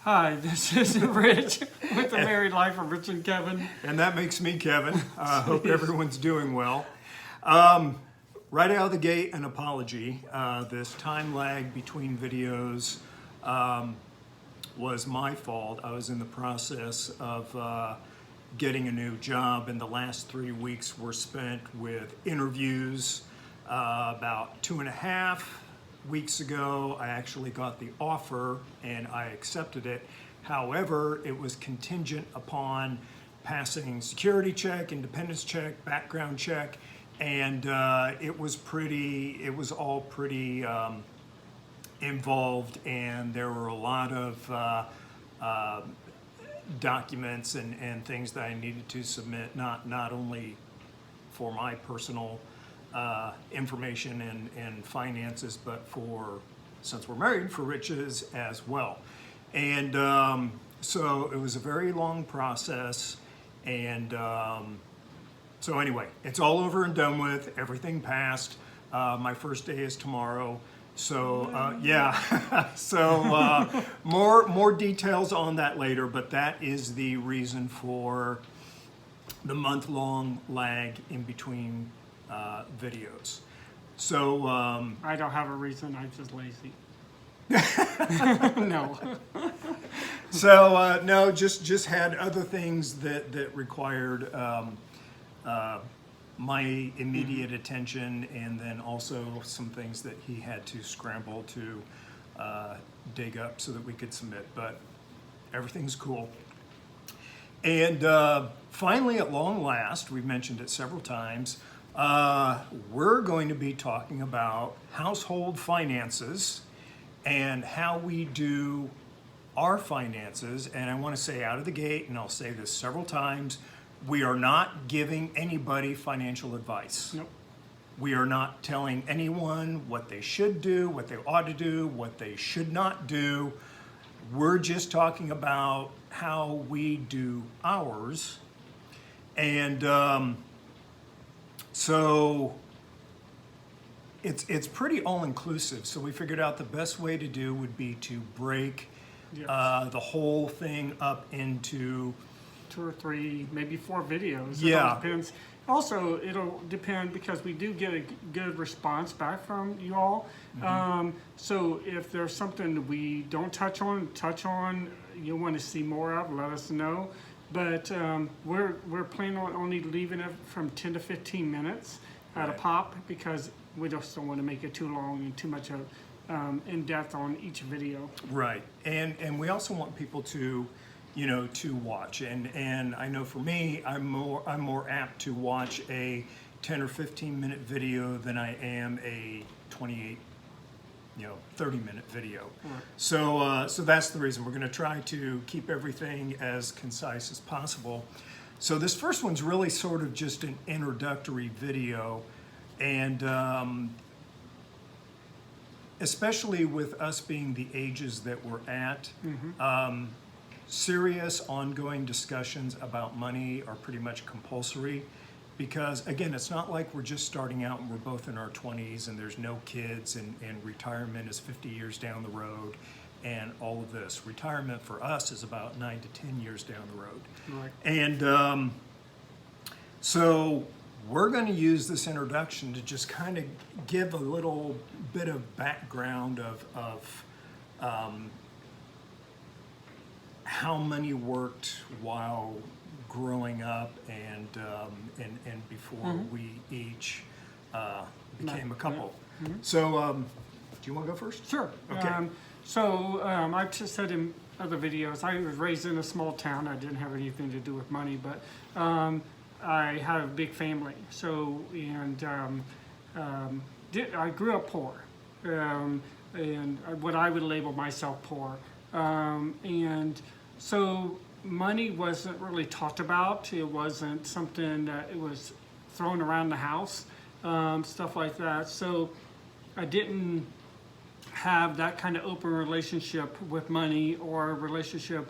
Hi, this is Rich with the Married Life of Rich and Kevin. And that makes me Kevin. Hope everyone's doing well. Right out of the gate, an apology. This time lag between videos was my fault. I was in the process of getting a new job, and the last 3 weeks were spent with interviews. About 2.5 weeks ago, I actually got the offer and I accepted it. However, it was contingent upon passing security check, independence check, background check, and it was all pretty involved, and there were a lot of documents and things that I needed to submit, not only for my personal information and finances, but since we're married, for Rich's as well. And so it was a very long process, and so anyway, it's all over and done with. Everything passed. My first day is tomorrow. So yeah, so more details on that later, but that is the reason for the month-long lag in between videos. So I don't have a reason, I'm just lazy. No. so no, just had other things that required my immediate attention, and then also some things that he had to scramble to dig up so that we could submit, but everything's cool. And finally, at long last, we've mentioned it several times, we're going to be talking about household finances and how we do our finances. And I want to say out of the gate, and I'll say this several times, we are not giving anybody financial advice. Nope. We are not telling anyone what they should do, what they ought to do, what they should not do. We're just talking about how we do ours. And so it's pretty all-inclusive. So we figured out the best way to do would be to break the whole thing up into 2 or 3, maybe 4 videos. Yeah. It all depends. Also, it'll depend because we do get a good response back from you all. Mm-hmm. So if there's something we don't touch on, you want to see more of, let us know. But we're planning on only leaving it from 10 to 15 minutes at a pop, because we just don't want to make it too long and too much of in depth on each video. Right, and we also want people to, to watch. And I know for me, I'm more apt to watch a 10 or 15 minute video than I am a 28, 30-minute video. Right. So that's the reason. We're going to try to keep everything as concise as possible. So this first one's really sort of just an introductory video, and especially with us being the ages that we're at, serious ongoing discussions about money are pretty much compulsory, because again, it's not like we're just starting out and we're both in our 20s and there's no kids, and retirement is 50 years down the road and all of this. Retirement for us is about 9 to 10 years down the road. Right. And so we're going to use this introduction to just kind of give a little bit of background of how money worked while growing up, and before we each became a couple. So, do you want to go first? Sure. Okay. I've just said in other videos, I was raised in a small town. I didn't have anything to do with money, but I had a big family. So, and I grew up poor, and what I would label myself poor. And so money wasn't really talked about. It wasn't something that it was thrown around the house, stuff like that. So I didn't have that kind of open relationship with money, or a relationship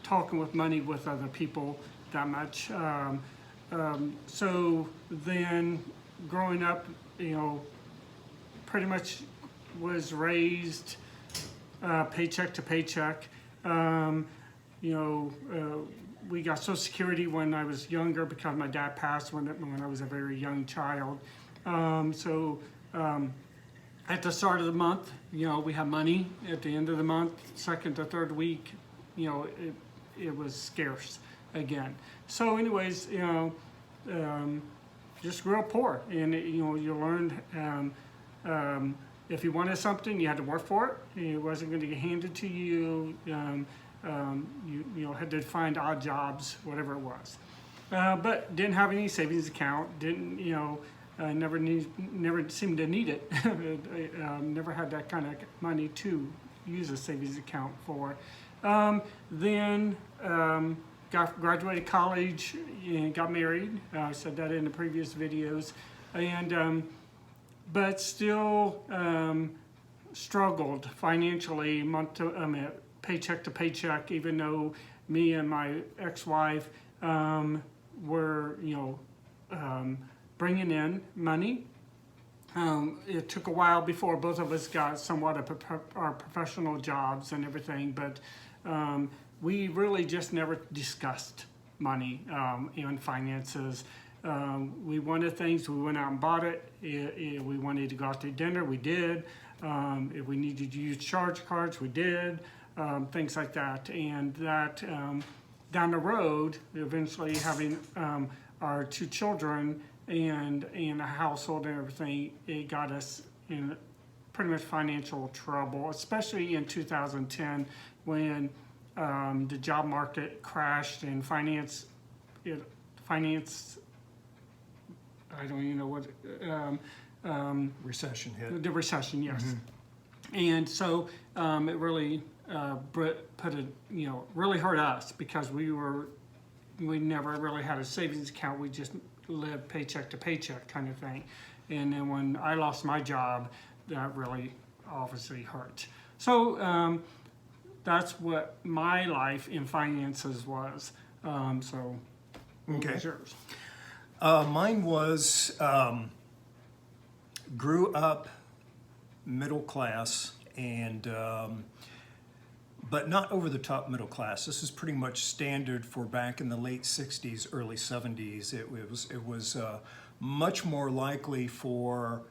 talking with money with other people that much. So then growing up, pretty much was raised paycheck to paycheck. We got Social Security when I was younger because my dad passed when I was a very young child. At the start of the month, we had money. At the end of the month, second to third week, it was scarce again. So anyways, just grew up poor, and you learned if you wanted something, you had to work for it. It wasn't going to get handed to you. You had to find odd jobs, whatever it was. But didn't have any savings account. Didn't never seemed to need it. Never had that kind of money to use a savings account for. Then graduated college and got married. I said that in the previous videos, and but still struggled financially, paycheck to paycheck. Even though me and my ex-wife were, bringing in money. It took a while before both of us got somewhat of our professional jobs and everything, but we really just never discussed money and finances. We wanted things, we went out and bought it. We wanted to go out to dinner, we did. If we needed to use charge cards, we did. Things like that. And that down the road, eventually having our two children and a household and everything, it got us in pretty much financial trouble, especially in 2010 when the job market crashed and finance, I don't even know what, Recession hit. the recession, yes. And so it really really hurt us because we never really had a savings account. We just lived paycheck to paycheck kind of thing. And then when I lost my job, that really obviously hurt. So that's what my life in finances was. What was yours? Mine was grew up middle class and but not over the top middle class. This is pretty much standard for back in the late 60s, early 70s. It was much more likely for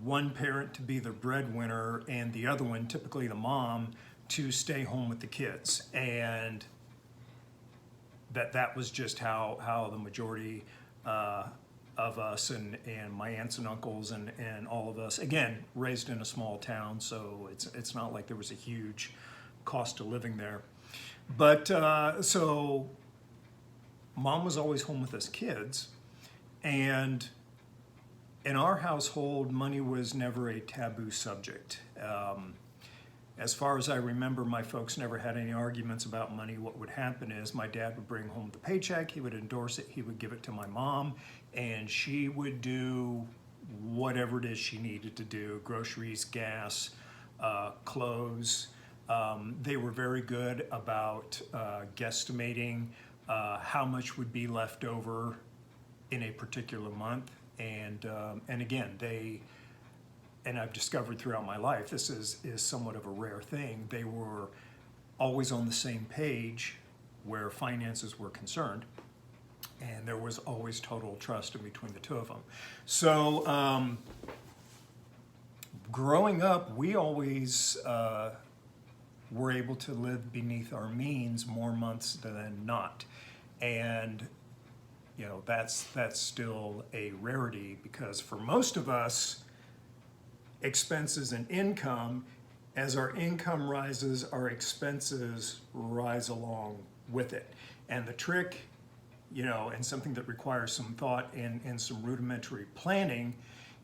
one parent to be the breadwinner and the other one, typically the mom, to stay home with the kids. And that was just how the majority of us and my aunts and uncles and all of us, again, raised in a small town, so it's not like there was a huge cost of living there. But so mom was always home with us kids, and in our household, money was never a taboo subject. As far as I remember, my folks never had any arguments about money. What would happen is my dad would bring home the paycheck, he would endorse it, he would give it to my mom, and she would do whatever it is she needed to do, groceries, gas, clothes. They were very good about guesstimating how much would be left over in a particular month. And again, and I've discovered throughout my life, this is somewhat of a rare thing, they were always on the same page where finances were concerned, and there was always total trust in between the two of them. So growing up, we always were able to live beneath our means more months than not. And that's still a rarity, because for most of us, expenses and income, as our income rises, our expenses rise along with it. And the trick, and something that requires some thought and some rudimentary planning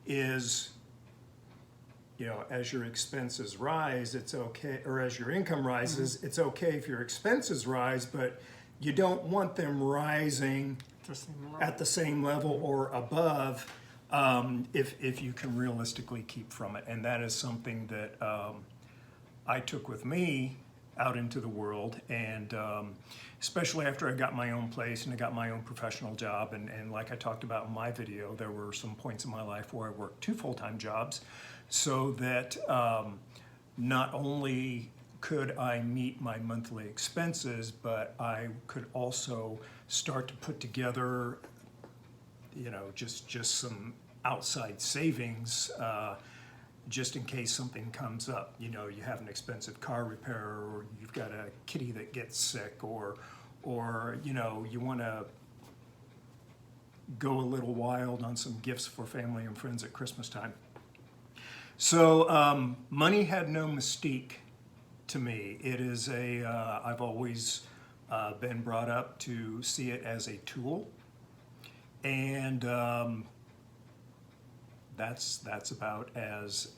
is, as your expenses rise, it's okay, or as your income rises, it's okay if your expenses rise, but you don't want them rising at the same level or above, if you can realistically keep from it. And that is something that I took with me out into the world, and especially after I got my own place and I got my own professional job, and like I talked about in my video, there were some points in my life where I worked 2 full-time jobs, so that not only could I meet my monthly expenses, but I could also start to put together, just some outside savings, just in case something comes up. You have an expensive car repair, or you've got a kitty that gets sick, or you want to go a little wild on some gifts for family and friends at Christmas time. So money had no mystique to me. It is I've always been brought up to see it as a tool, and that's about as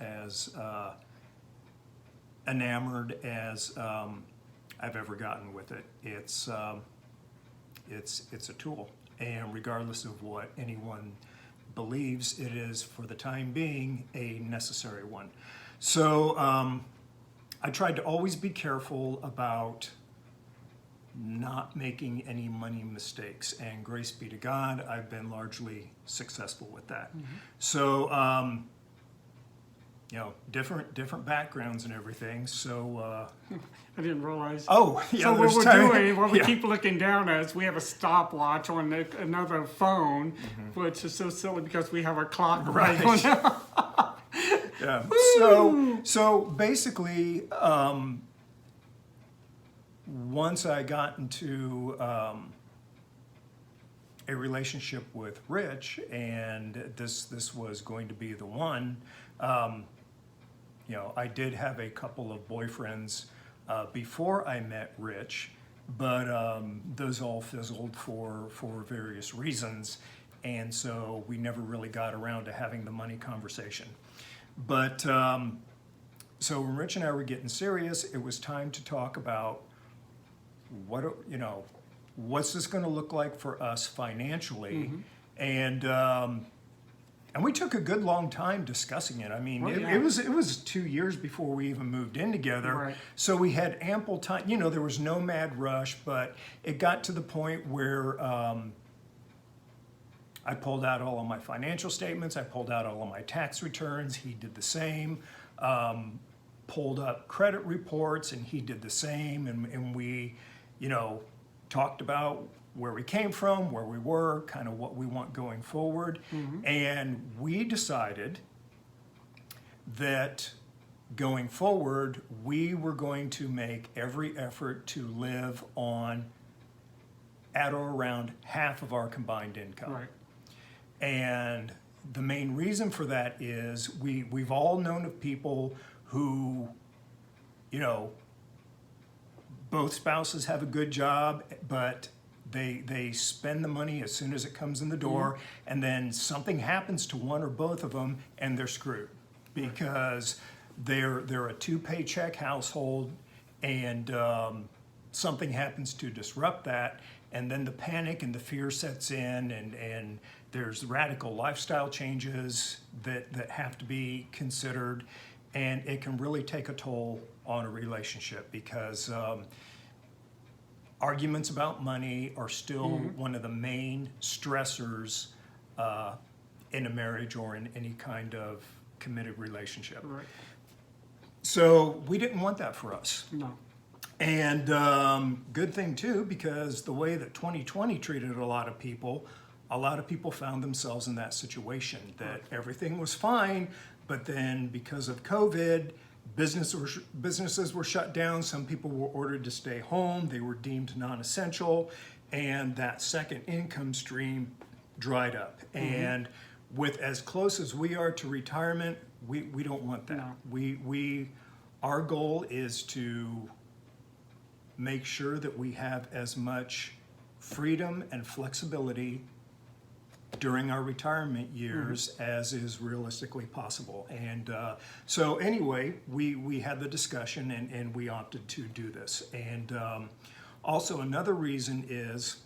enamored as I've ever gotten with it. It's a tool, and regardless of what anyone believes, it is for the time being a necessary one. So I tried to always be careful about not making any money mistakes, and grace be to God, I've been largely successful with that. So different backgrounds and everything. So I didn't realize. oh yeah, So what there's we're time. doing, what we Yeah. keep looking down at is we have a stopwatch on another phone, Mm-hmm. which is so silly because we have our clock Right. right on. Yeah. So basically, once I got into a relationship with Rich, and this was going to be the one, I did have a couple of boyfriends before I met Rich, but those all fizzled for various reasons, and so we never really got around to having the money conversation. But so when Rich and I were getting serious, it was time to talk about what's this going to look like for us financially, and we took a good long time discussing it. I mean, Well, yeah. it was 2 years before we even moved in together, Right. so we had ample time. There was no mad rush, but it got to the point where I pulled out all of my financial statements. I pulled out all of my tax returns. He did the same. Pulled up credit reports, and he did the same. And we, talked about where we came from, where we were, kind of what we want going forward. And we decided that going forward, we were going to make every effort to live on at or around half of our combined income. Right. And the main reason for that is we've all known of people who, both spouses have a good job, but they spend the money as soon as it comes in the door, and then something happens to one or both of them, and they're screwed because they're a 2-paycheck household, and something happens to disrupt that, and then the panic and the fear sets in, and there's radical lifestyle changes that have to be considered, and it can really take a toll on a relationship because arguments about money are still one of the main stressors in a marriage or in any kind of committed relationship. Right. So we didn't want that for us. No. And good thing too, because the way that 2020 treated a lot of people found themselves in that situation, that everything was fine, but then because of COVID, businesses were shut down. Some people were ordered to stay home. They were deemed non-essential, and that second income stream dried up. And with as close as we are to retirement, we don't want that. No. Our goal is to make sure that we have as much freedom and flexibility during our retirement years as is realistically possible. And so anyway, we had the discussion and we opted to do this. And also another reason is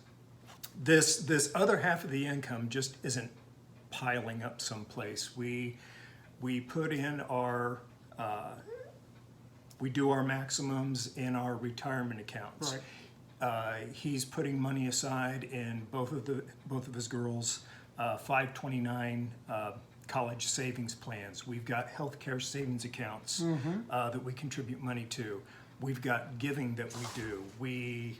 this other half of the income just isn't piling up someplace. We put in our we do our maximums in our retirement accounts. Right. He's putting money aside in both of his girls' 529 college savings plans. We've got healthcare savings accounts that we contribute money to. We've got giving that we do. We,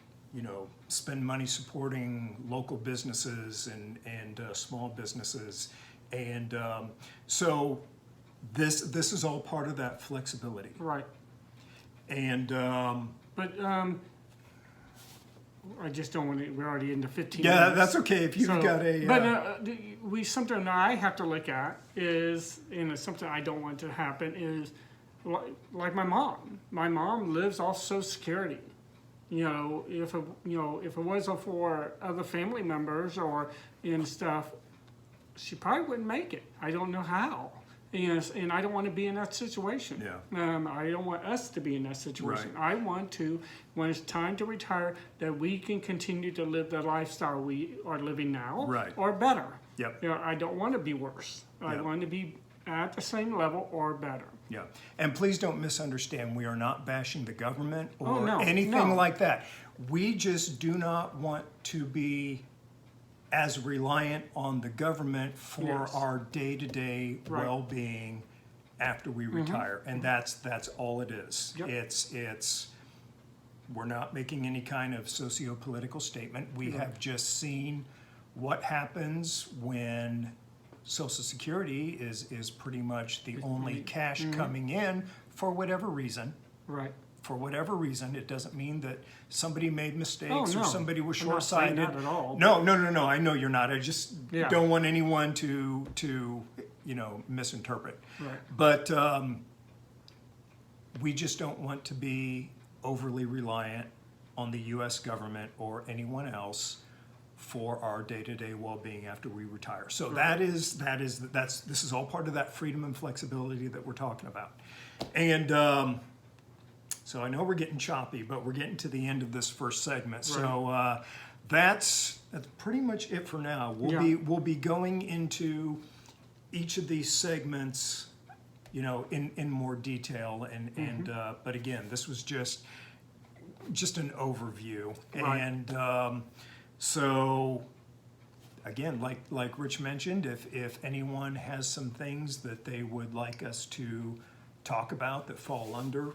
spend money supporting local businesses and small businesses. And so this is all part of that flexibility. Right. And But I just don't want to, we're already into 15 yeah, minutes. that's okay if you've got a. But something I have to look at is, and it's something I don't want to happen, is like my mom. My mom lives off Social Security. If it wasn't for other family members and stuff, she probably wouldn't make it. I don't know how. And I don't want to be in that situation. Yeah. I don't want us to be in that situation. Right. I want to, when it's time to retire, that we can continue to live the lifestyle we are living now, Right. or better. Yep. I don't want to be worse. I Yep. want to be at the same level or better. Yeah, and please don't misunderstand, we are not bashing the government or Oh, no, anything no. like that. We just do not want to be as reliant on the government for Yes. our day-to-day Right. Mm-hmm. well-being after we retire, and that's all it is. Yep. It's we're not making any kind of socio-political statement. We have just seen what happens when Social Security is pretty much the only cash Mm-hmm. coming in for whatever reason. Right. For whatever reason, it doesn't mean that somebody made mistakes Oh, or no. somebody was I'm not saying short-sighted. that at all. No. I know you're not. I just Yeah. don't want anyone to misinterpret. Right. But we just don't want to be overly reliant on the U.S. government or anyone else for our day-to-day well-being after we retire. So this is all part of that freedom and flexibility that we're talking about. And so I know we're getting choppy, but we're getting to the end of this first segment. So that's pretty much it for now. We'll be going into each of these segments, in more detail. And but again, this was just an overview. Right. And so again, like Rich mentioned, if anyone has some things that they would like us to talk about that fall under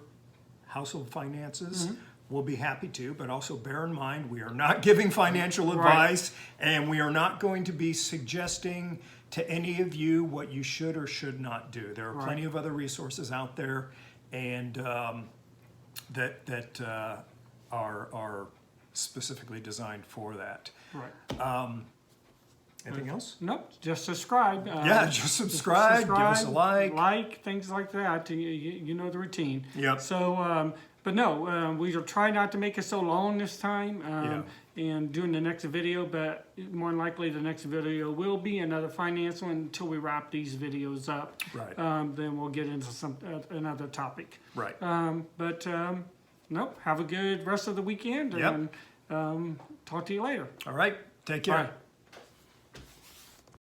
household finances, we'll be happy to, but also bear in mind, we are not giving financial advice, and we are not going to be suggesting to any of you what you should or should not do. There are plenty of other resources out there, and that are specifically designed for that. Right. Anything else? Nope, just subscribe. Yeah, just subscribe, give us a like. Things like that. You know the routine. Yep. So, but no, we will try not to make it so long this time. And doing the next video, but more than likely the next video will be another finance one until we wrap these videos up. Right. Then we'll get into another topic. Right. Nope. Have a good rest of the weekend. Yep. And talk to you later. All right. Take care. Bye.